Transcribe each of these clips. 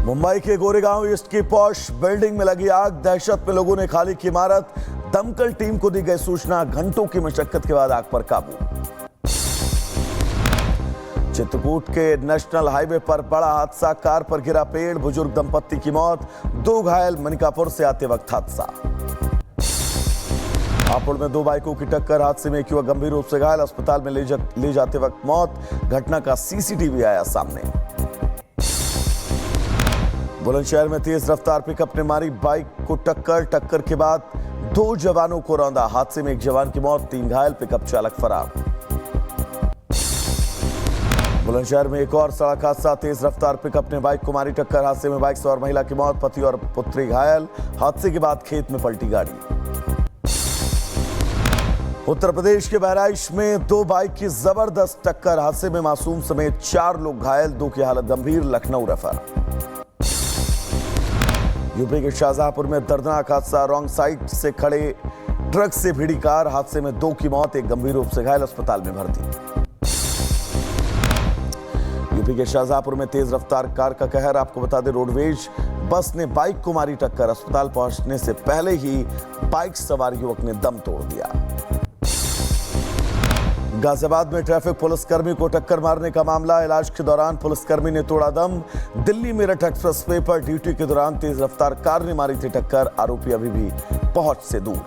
मुंबई के गोरेगांव ईस्ट की posh building में लगी आग, दहशत में लोगों ने खाली की इमारत। दमकल टीम को दी गई सूचना, घंटों की मशक्कत के बाद आग पर काबू। चित्रकूट के नेशनल हाईवे पर बड़ा हादसा, कार पर गिरा पेड़, बुजुर्ग दंपत्ति की मौत, 2 घायल। मनिकापुर से आते वक्त हादसा। हापुड़ में 2 बाइकों की टक्कर, हादसे में एक युवक गंभीर रूप से घायल, अस्पताल में ले जाते वक्त मौत। घटना का सीसीटीवी आया सामने। बुलंदशहर में तेज रफ्तार पिकअप ने मारी बाइक को टक्कर के बाद 2 जवानों को रौंदा, हादसे में एक जवान की मौत, 3 घायल, पिकअप चालक फरार। बुलंदशहर में एक और सड़क हादसा, तेज रफ्तार पिकअप ने बाइक को मारी टक्कर, हादसे में बाइक सवार महिला की मौत, पति और पुत्री घायल। हादसे के बाद खेत में पलटी गाड़ी। उत्तर प्रदेश के बहराइच में 2 बाइक की जबरदस्त टक्कर, हादसे में मासूम समेत 4 लोग घायल, 2 की हालत गंभीर, लखनऊ रेफर। यूपी के शाहजहांपुर में दर्दनाक हादसा, रॉन्ग साइड से खड़े ट्रक से भिड़ी कार, हादसे में 2 की मौत, 1 गंभीर रूप से घायल, अस्पताल में भर्ती। यूपी के शाहजहांपुर में तेज रफ्तार कार का कहर, आपको बता दें रोडवेज बस ने बाइक को मारी टक्कर, अस्पताल पहुंचने से पहले ही बाइक सवार युवक ने दम तोड़ दिया। गाजियाबाद में ट्रैफिक पुलिसकर्मी को टक्कर मारने का मामला, इलाज के दौरान पुलिसकर्मी ने तोड़ा दम। दिल्ली मेरठ एक्सप्रेसवे पर ड्यूटी के दौरान तेज रफ्तार कार ने मारी थी टक्कर, आरोपी अभी भी पहुंच से दूर।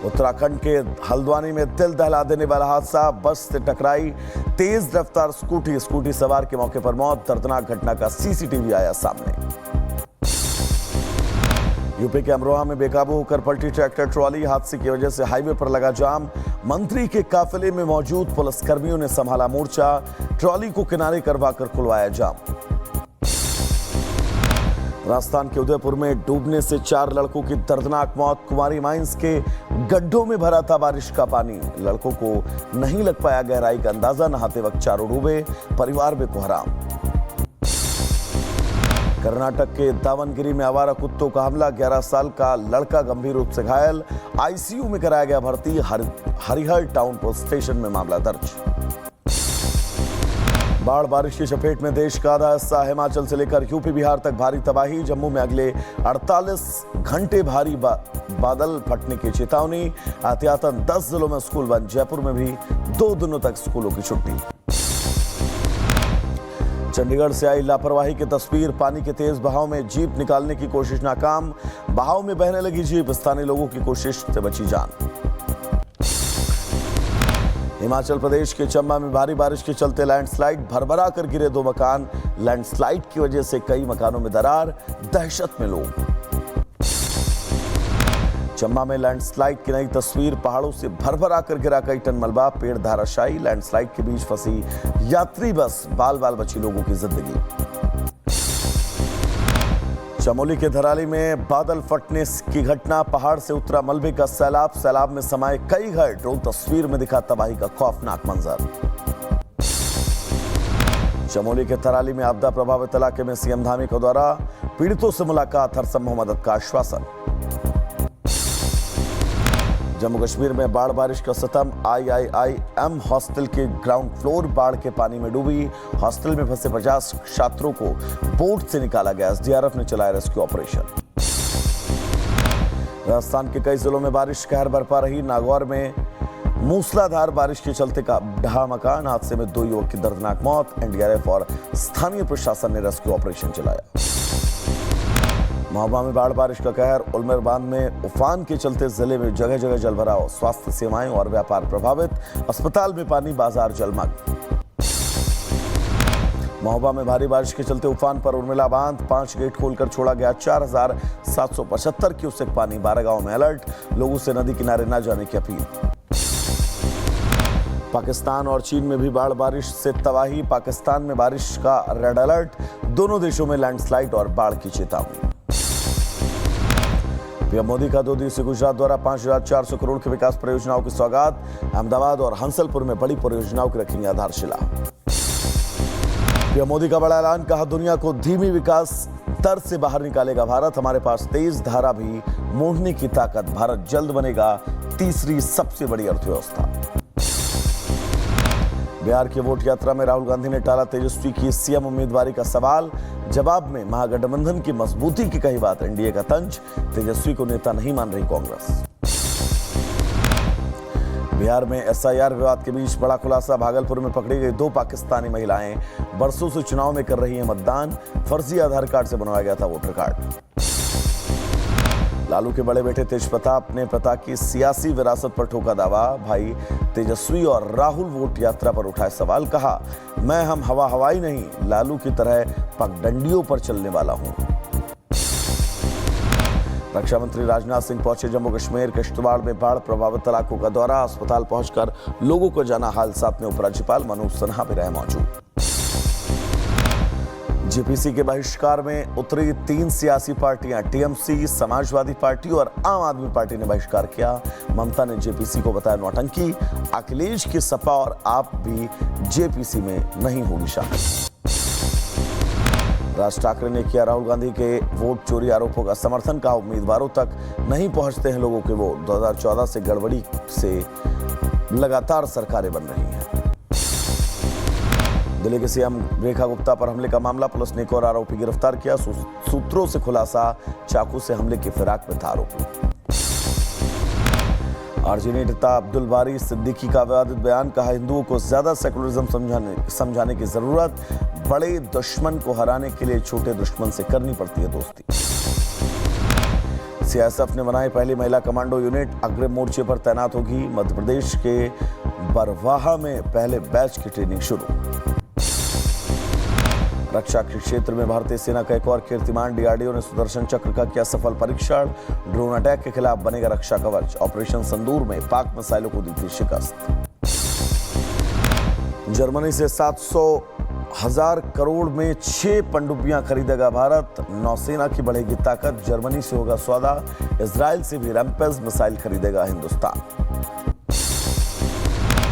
उत्तराखंड के हल्द्वानी में दिल दहला देने वाला हादसा, बस से टकराई तेज रफ्तार स्कूटी सवार के मौके पर मौत, दर्दनाक घटना का सीसीटीवी आया सामने। यूपी के अमरोहा में बेकाबू होकर पलटी ट्रैक्टर ट्रॉली, हादसे की वजह से हाईवे पर लगा जाम। मंत्री के काफिले में मौजूद पुलिसकर्मियों ने संभाला मोर्चा, ट्रॉली को किनारे करवाकर खुलवाया जाम। राजस्थान के उदयपुर में डूबने से 4 लड़कों की दर्दनाक मौत, कुमारी माइंस के गड्ढों में भरा था बारिश का पानी, लड़कों को नहीं लग पाया गहराई का अंदाजा, नहाते वक्त चारों डूबे, परिवार में कोहराम। कर्नाटक के दावनगिरी में आवारा कुत्तों का हमला, 11 साल का लड़का गंभीर रूप से घायल, आईसीयू में कराया गया भर्ती। हरिहर टाउन पुलिस स्टेशन में मामला दर्ज। बाढ़ बारिश की चपेट में देश का आधा हिस्सा, हिमाचल से लेकर यूपी बिहार तक भारी तबाही। जम्मू में अगले 48 घंटे भारी बादल फटने की चेतावनी, एहतियातन 10 जिलों में स्कूल बंद। जयपुर में भी 2 दिनों तक स्कूलों की छुट्टी। चंडीगढ़ से आई लापरवाही की तस्वीर, पानी के तेज बहाव में जीप निकालने की कोशिश नाकाम, बहाव में बहने लगी जीप, स्थानीय लोगों की कोशिश से बची जान। हिमाचल प्रदेश के चंबा में भारी बारिश के चलते लैंडस्लाइड, भरभरा कर गिरे 2 मकान, लैंडस्लाइड की वजह से कई मकानों में दरार, दहशत में लोग। चंबा में लैंडस्लाइड की नई तस्वीर, पहाड़ों से भरभरा कर गिरा कई टन मलबा, पेड़ धाराशायी, लैंडस्लाइड के बीच फंसी यात्री बस, बाल बाल बची लोगों की जिंदगी। चमोली के धराली में बादल फटने की घटना, पहाड़ से उतरा मलबे का सैलाब में समाये कई घर, ड्रोन तस्वीर में दिखा तबाही का खौफनाक मंजर। चमोली के धराली में आपदा प्रभावित इलाके में सीएम धामी का दौरा, पीड़ितों से मुलाकात, हर संभव मदद का आश्वासन। जम्मू कश्मीर में बाढ़ बारिश का सितम, IIIM हॉस्टल के ग्राउंड फ्लोर बाढ़ के पानी में डूबी, हॉस्टल में फंसे 50 छात्रों को बोट से निकाला गया, SDRF ने चलाया रेस्क्यू ऑपरेशन। राजस्थान के कई जिलों में बारिश कहर बरपा रही, नागौर में मूसलाधार बारिश के चलते का ढहा मकान, हादसे में 2 युवक की दर्दनाक मौत, NDRF और स्थानीय प्रशासन ने रेस्क्यू ऑपरेशन चलाया। महोबा में बाढ़ बारिश का कहर, उलमेर बांध में उफान के चलते जिले में जगह जगह जलभराव, स्वास्थ्य सेवाएं और व्यापार प्रभावित, अस्पताल में पानी, बाजार जलमग्न। महोबा में भारी बारिश के चलते उफान पर उर्मिला बांध, 5 गेट खोलकर छोड़ा गया 4775 क्यूसेक पानी, 12 गांव में अलर्ट, लोगों से नदी किनारे न जाने की अपील। पाकिस्तान और चीन में भी बाढ़ बारिश से तबाही, पाकिस्तान में बारिश का रेड अलर्ट, दोनों देशों में लैंडस्लाइड और बाढ़ की चेतावनी। पीएम मोदी का 2 दिवसीय गुजरात द्वारा 5400 करोड़ की विकास परियोजनाओं की सौगात, अहमदाबाद और हंसलपुर में बड़ी परियोजनाओं की रखेंगे आधारशिला। पीएम मोदी का बड़ा ऐलान, कहा दुनिया को धीमी विकास दर से बाहर निकालेगा भारत, हमारे पास तेज धारा भी मोड़ने की ताकत, भारत जल्द बनेगा तीसरी सबसे बड़ी अर्थव्यवस्था। बिहार की वोट यात्रा में राहुल गांधी ने टाला तेजस्वी की सीएम उम्मीदवारी का सवाल। जवाब में महागठबंधन की मजबूती की कही बात। एनडीए का तंज, तेजस्वी को नेता नहीं मान रही कांग्रेस। बिहार में एसआईआर विवाद के बीच बड़ा खुलासा। भागलपुर में पकड़ी गई 2 पाकिस्तानी महिलाएं बरसों से चुनाव में कर रही हैं मतदान। फर्जी आधार कार्ड से बनवाया गया था वोटर कार्ड। लालू के बड़े बेटे तेज प्रताप ने पिता की सियासी विरासत पर ठोका दावा। भाई तेजस्वी और राहुल वोट यात्रा पर उठाए सवाल। कहा, मैं हम हवाई नहीं, लालू की तरह पगडंडियों पर चलने वाला हूं। रक्षा मंत्री राजनाथ सिंह पहुंचे जम्मू कश्मीर। किश्तवाड़ में बाढ़ प्रभावित इलाकों का दौरा। अस्पताल पहुंचकर लोगों को जाना हाल। साथ में उपराज्यपाल मनोज सिन्हा भी रहे मौजूद। जेपीसी के बहिष्कार में उतरी 3 सियासी पार्टियां। टीएमसी, समाजवादी पार्टी और आम आदमी पार्टी ने बहिष्कार किया। ममता ने जेपीसी को बताया नौटंकी। अखिलेश की सपा और आप भी जेपीसी में नहीं होगी शामिल। राज ठाकरे ने किया राहुल गांधी के वोट चोरी आरोपों का समर्थन। कहा, उम्मीदवारों तक नहीं पहुंचते हैं लोगों के वोट। 2014 से गड़बड़ी से लगातार सरकारें बन रही हैं। दिल्ली के सीएम रेखा गुप्ता पर हमले का मामला। पुलिस ने एक और आरोपी गिरफ्तार किया। सूत्रों से खुलासा, चाकू से हमले की फिराक में था आरोपी। आरजेडी नेता अब्दुल बारी सिद्दीकी का विवादित बयान। कहा, हिंदुओं को ज्यादा सेकुलरिज्म समझाने की जरूरत। बड़े दुश्मन को हराने के लिए छोटे दुश्मन से करनी पड़ती है दोस्ती। सीआईएसएफ ने बनाई पहली महिला कमांडो यूनिट। अग्रिम मोर्चे पर तैनात होगी। मध्य प्रदेश के बरवाहा में पहले बैच की ट्रेनिंग शुरू। रक्षा के क्षेत्र में भारतीय सेना का एक और कीर्तिमान। डीआरडीओ ने सुदर्शन चक्र का किया सफल परीक्षण। ड्रोन अटैक के खिलाफ बनेगा रक्षा कवच। ऑपरेशन संदूर में पाक मिसाइलों को दी थी शिकस्त। जर्मनी से 700,000 करोड़ में 6 पनडुब्बियां खरीदेगा भारत। नौसेना की बढ़ेगी ताकत। जर्मनी से होगा सौदा। इजराइल से भी रैम्पेज मिसाइल खरीदेगा हिंदुस्तान।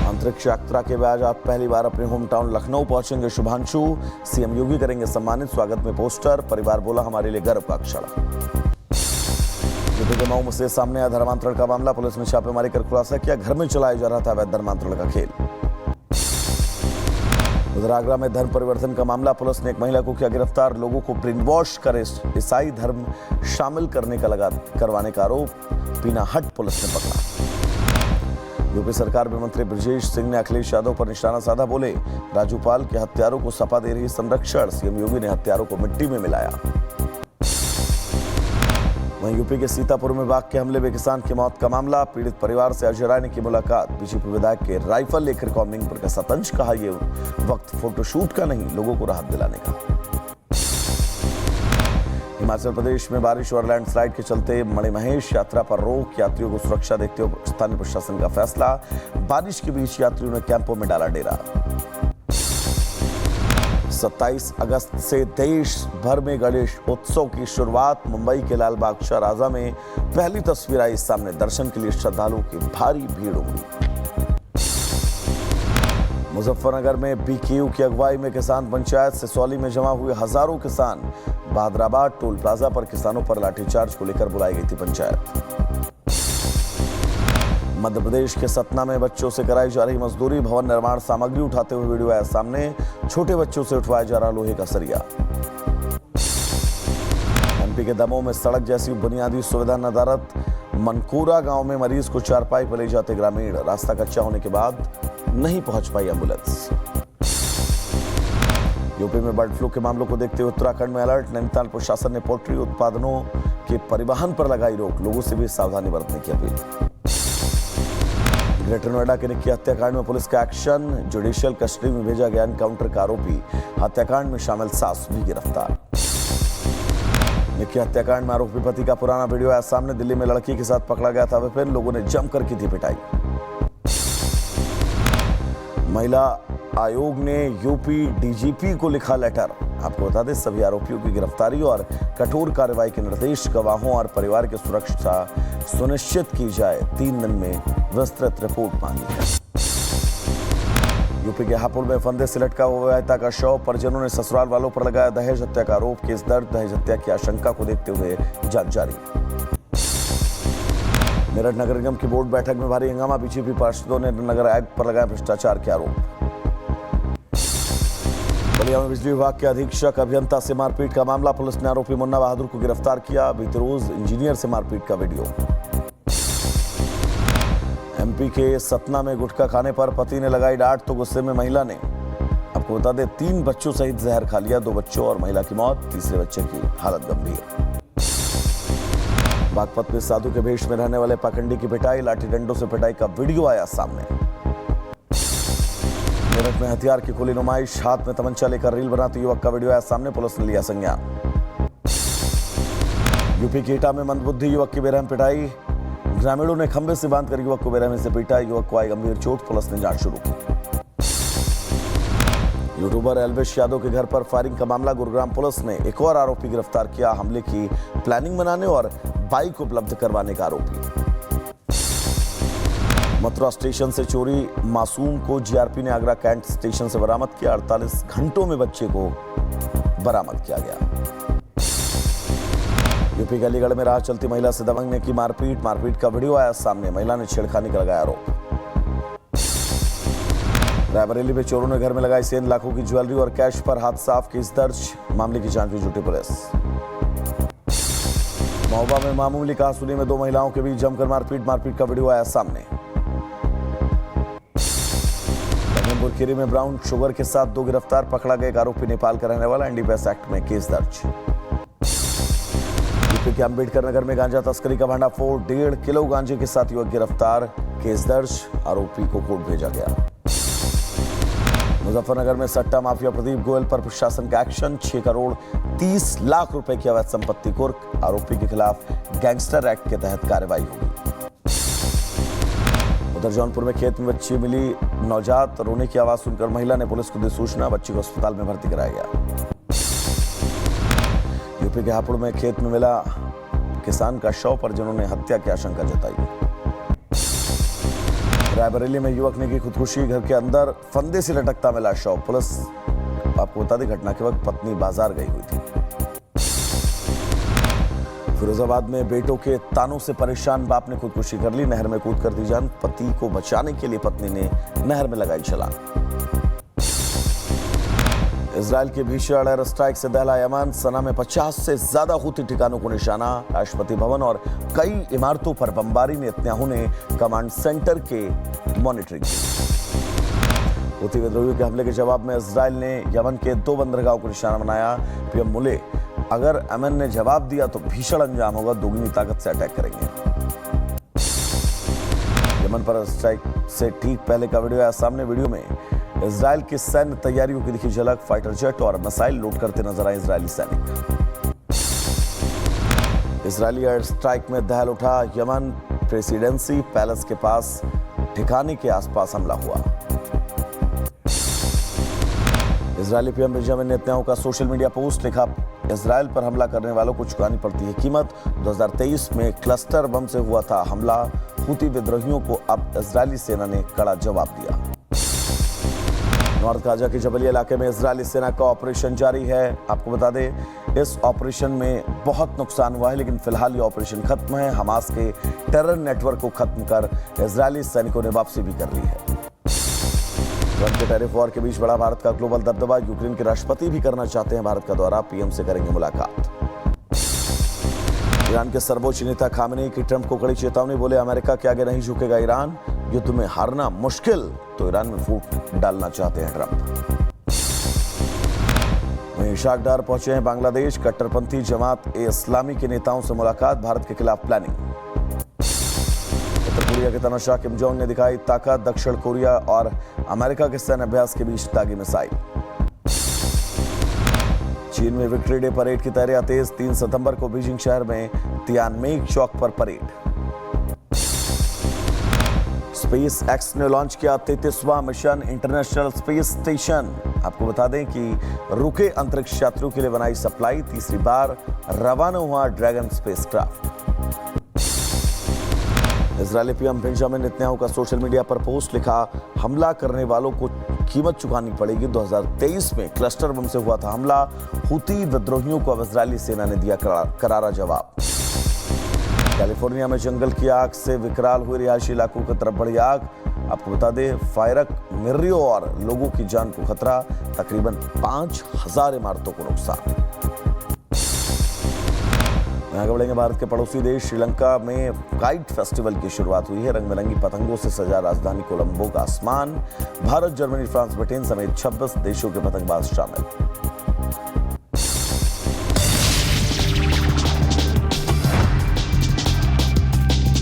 अंतरिक्ष यात्रा के बाद आज पहली बार अपने होम टाउन लखनऊ पहुंचेंगे शुभांशु। सीएम योगी करेंगे सम्मानित। स्वागत में पोस्टर। परिवार बोला, हमारे लिए गर्व का क्षण। यूपी के मऊ से सामने आया धर्मांतरण का मामला। पुलिस ने छापेमारी कर खुलासा किया, घर में चलाया जा रहा था अवैध धर्मांतरण का खेल। उधर आगरा में धर्म परिवर्तन का मामला। पुलिस ने एक महिला को किया गिरफ्तार। लोगों को ब्रेन वॉश कर ईसाई धर्म शामिल करवाने का आरोप। पीना हट पुलिस ने पकड़ा। यूपी सरकार में मंत्री ब्रजेश सिंह ने अखिलेश यादव पर निशाना साधा। बोले, राज्यपाल के हत्यारों को सपा दे रही संरक्षण। सीएम योगी ने हत्यारों को मिट्टी में मिलाया। वहीं यूपी के सीतापुर में बाघ के हमले में किसान की मौत का मामला। पीड़ित परिवार से अजय राय ने की मुलाकात। बीजेपी विधायक के राइफल लेकर कॉमिंग पर का तंज। कहा, ये वक्त फोटोशूट का नहीं, लोगों को राहत दिलाने का। हिमाचल प्रदेश में बारिश और लैंडस्लाइड के चलते मणिमहेश यात्रा पर रोक। यात्रियों को सुरक्षा देखते हुए स्थानीय प्रशासन का फैसला। बारिश के बीच यात्रियों ने कैंपों में डाला डेरा। 27 अगस्त से देश भर में गणेश उत्सव की शुरुआत। मुंबई के लाल बाग शाहराजा में पहली तस्वीर आई सामने। दर्शन के लिए श्रद्धालुओं की भारी भीड़ उमड़ी। मुजफ्फरनगर में बीकेयू की अगुवाई में किसान पंचायत। सिसौली में जमा हुए हजारों किसान। बहादुराबाद टोल प्लाजा पर किसानों पर लाठीचार्ज को लेकर बुलाई गई थी पंचायत। मध्य प्रदेश के सतना में बच्चों से कराई जा रही मजदूरी। भवन निर्माण सामग्री उठाते हुए वीडियो आया सामने। छोटे बच्चों से उठवाया जा रहा लोहे का सरिया। एमपी के दमोह में सड़क जैसी बुनियादी सुविधा नदारद। मनकोरा गांव में मरीज को चारपाई पर ले जाते ग्रामीण। रास्ता कच्चा होने के बाद नहीं पहुंच पाई एम्बुलेंस। यूपी में बर्ड फ्लू के मामलों को देखते हुए उत्तराखंड में अलर्ट। नैनीताल प्रशासन ने पोल्ट्री उत्पादनों के परिवहन पर लगाई रोक। लोगों से भी सावधानी बरतने की अपील। ग्रेटर नोएडा के निक्की हत्याकांड में पुलिस का एक्शन। जुडिशियल कस्टडी में भेजा गया एनकाउंटर का आरोपी। हत्याकांड में शामिल सास भी गिरफ्तार। निक्की हत्याकांड में आरोपी पति का पुराना वीडियो आया सामने। दिल्ली में लड़की के साथ पकड़ा गया था विपिन। लोगों ने जमकर की थी पिटाई। महिला आयोग ने यूपी डीजीपी को लिखा लेटर। आपको बता दें, सभी आरोपियों की गिरफ्तारी और कठोर कार्रवाई के निर्देश। गवाहों और परिवार की सुरक्षा सुनिश्चित की जाए। 3 दिन में विस्तृत रिपोर्ट मांगी है। यूपी के हापुड़ में फंदे से लटका हुआ विवाहिता का शव। परिजनों ने ससुराल वालों पर लगाया दहेज हत्या का आरोप। केस दर्ज। दहेज हत्या की आशंका को देखते हुए जांच जारी। मेरठ नगर निगम की बोर्ड बैठक में भारी हंगामा। बीजेपी पार्षदों ने नगर आयुक्त पर लगाया भ्रष्टाचार के आरोप। बलिया में बिजली विभाग के अधीक्षक अभियंता से मारपीट का मामला, पुलिस ने आरोपी मुन्ना बहादुर को गिरफ्तार किया। बीते रोज इंजीनियर से मारपीट का वीडियो। एमपी के सतना में गुटखा खाने पर पति ने लगाई डांट तो गुस्से में महिला ने, आपको बता दें, 3 बच्चों सहित जहर खा लिया। 2 बच्चों और महिला की मौत, तीसरे बच्चे की हालत गंभीर। बागपत में साधु के भेष में रहने वाले पाखंडी की पिटाई, लाठी डंडों से पिटाई का वीडियो आया सामने। मेरठ में हथियार की खुली नुमाइश, हाथ में तमंचा लेकर रील बनाते युवक का वीडियो आया सामने, पुलिस ने लिया संज्ञान। यूपी के एटा में मंदबुद्धि युवक की बेरहम पिटाई, ग्रामीणों ने खंभे से बांधकर युवक को बेरहमी से पीटा। युवक को आई गंभीर चोट, पुलिस ने जांच शुरू की। यूट्यूबर एल्विश यादव के घर पर फायरिंग का मामला, गुरुग्राम पुलिस ने एक और आरोपी गिरफ्तार किया। हमले की प्लानिंग बनाने और बाइक उपलब्ध करवाने का आरोपी। मथुरा स्टेशन से चोरी मासूम को जीआरपी ने आगरा कैंट स्टेशन से बरामद किया। 48 घंटों में बच्चे को बरामद किया गया। यूपी के अलीगढ़ में राह चलती महिला से दबंग ने की मारपीट का वीडियो आया सामने, महिला ने छेड़खानी का लगाया आरोप। रायबरेली में चोरों ने घर में लगाई सेंध, लाखों की ज्वेलरी और कैश पर हाथ साफ, केस दर्ज, मामले की जांच में जुटी पुलिस। महोबा में मामूली कहासुनी में 2 महिलाओं के बीच जमकर मारपीट का वीडियो आया सामने। खीरी में ब्राउन शुगर के साथ 2 गिरफ्तार, पकड़ा गया एक आरोपी नेपाल का रहने वाला, एनडीपीएस एक्ट में केस दर्ज। यूपी के अंबेडकर नगर में गांजा तस्करी का भांडाफोड़, 1.5 किलो गांजे के साथ युवक गिरफ्तार, केस दर्ज, आरोपी को कोर्ट भेजा गया। मुजफ्फरनगर में सट्टा माफिया प्रदीप गोयल पर प्रशासन का एक्शन, 6 करोड़ 30 लाख रुपए की अवैध संपत्ति कुर्क, आरोपी के खिलाफ गैंगस्टर एक्ट के तहत कार्रवाई होगी। उधर जौनपुर में खेत में बच्ची मिली नवजात, रोने की आवाज सुनकर महिला ने पुलिस को दी सूचना, बच्ची को अस्पताल में भर्ती कराया गया। यूपी के हापुड़ में खेत में मिला किसान का शव, परिजनों ने हत्या की आशंका जताई। रायबरेली में युवक ने की खुदकुशी, घर के अंदर फंदे से लटकता मिला शव, पुलिस आपको बता दें घटना के वक्त पत्नी बाजार गई हुई थी। फिरोजाबाद में बेटों के तानों से परेशान बाप ने खुदकुशी कर ली, नहर में कूद कर दी जान, पति को बचाने के लिए पत्नी ने नहर में लगाई छलांग। इजराइल के भीषण एयर स्ट्राइक से दहला यमन, सना में 50 से ज्यादा हूती ठिकानों को निशाना, राष्ट्रपति भवन और कई इमारतों पर बमबारी, नेतन्याहू ने कमांड सेंटर के मॉनिटरिंग की। हूती विद्रोहियों के हमले के जवाब में इजराइल ने यमन के 2 बंदरगाहों को निशाना बनाया। पीएम बोले, अगर यमन ने जवाब दिया तो भीषण अंजाम होगा, दोगुनी ताकत से अटैक करेंगे। यमन पर स्ट्राइक से ठीक पहले का वीडियो आया सामने, वीडियो में इजराइल की सैन्य तैयारियों की दिखी झलक, फाइटर जेट और मिसाइल लोड करते नजर आए इजरायली सैनिक। इजरायली एयर स्ट्राइक में दहल उठा यमन, प्रेसिडेंसी पैलेस के पास ठिकाने के आसपास हमला हुआ। इजरायली पीएम बेंजामिन नेतन्याहू का सोशल मीडिया पोस्ट, लिखा, इजराइल पर हमला करने वालों को चुकानी पड़ती है कीमत। 2023 में क्लस्टर बम से हुआ था हमला, हूती विद्रोहियों को अब इजरायली सेना ने कड़ा जवाब दिया। नॉर्थ गाजा के जबलिया इलाके में इजरायली सेना का ऑपरेशन जारी है। आपको बता दें, इस ऑपरेशन में बहुत नुकसान हुआ है, लेकिन फिलहाल ये ऑपरेशन खत्म है। हमास के टेरर नेटवर्क को खत्म कर इजरायली सैनिकों ने वापसी भी कर ली है। ट्रंप के टैरिफ वॉर के बीच बढ़ा भारत का ग्लोबल दबदबा, यूक्रेन के राष्ट्रपति भी करना चाहते हैं भारत का दौरा, पीएम से करेंगे मुलाकात। ईरान के सर्वोच्च नेता खामेनेई की ट्रंप को कड़ी चेतावनी, बोले अमेरिका के आगे नहीं झुकेगा ईरान, युद्ध में हारना मुश्किल तो ईरान में फूट डालना चाहते हैं ट्रंप। वहीं इशाक डार पहुंचे हैं बांग्लादेश, कट्टरपंथी जमात ए इस्लामी के नेताओं से मुलाकात, भारत के खिलाफ प्लानिंग। उत्तर कोरिया के तानाशाह किम जोंग ने दिखाई ताकत, दक्षिण कोरिया और अमेरिका के सैन्य अभ्यास के बीच दागी मिसाइल। चीन में विक्ट्री डे परेड की तैयारियां तेज, 3 सितंबर को बीजिंग शहर में तियानमेन चौक पर परेड। स्पेस एक्स ने लॉन्च किया 33वां मिशन इंटरनेशनल स्पेस स्टेशन। आपको बता दें कि रुके अंतरिक्ष यात्रियों के लिए बनाई सप्लाई, तीसरी बार रवाना हुआ dragon spacecraft. Israeli PM Benjamin Netanyahu का सोशल मीडिया पर पोस्ट, लिखा, हमला करने वालों को कीमत चुकानी पड़ेगी। 2023 में क्लस्टर बम से हुआ था हमला, हूती विद्रोहियों को अब इजरायली सेना ने दिया करारा जवाब। कैलिफोर्निया में जंगल की आग से विकराल हुए रिहायशी इलाकों की तरफ बढ़ी आग। आपको बता दें, फायरक मिर्रियों और लोगों की जान को खतरा, तकरीबन 5,000 इमारतों को नुकसान। आगे बढ़ेंगे। भारत के पड़ोसी देश श्रीलंका में काइट फेस्टिवल की शुरुआत हुई है। रंग बिरंगी पतंगों से सजा राजधानी कोलंबो का आसमान। भारत, जर्मनी, फ्रांस, ब्रिटेन समेत 26 देशों के पतंगबाज शामिल।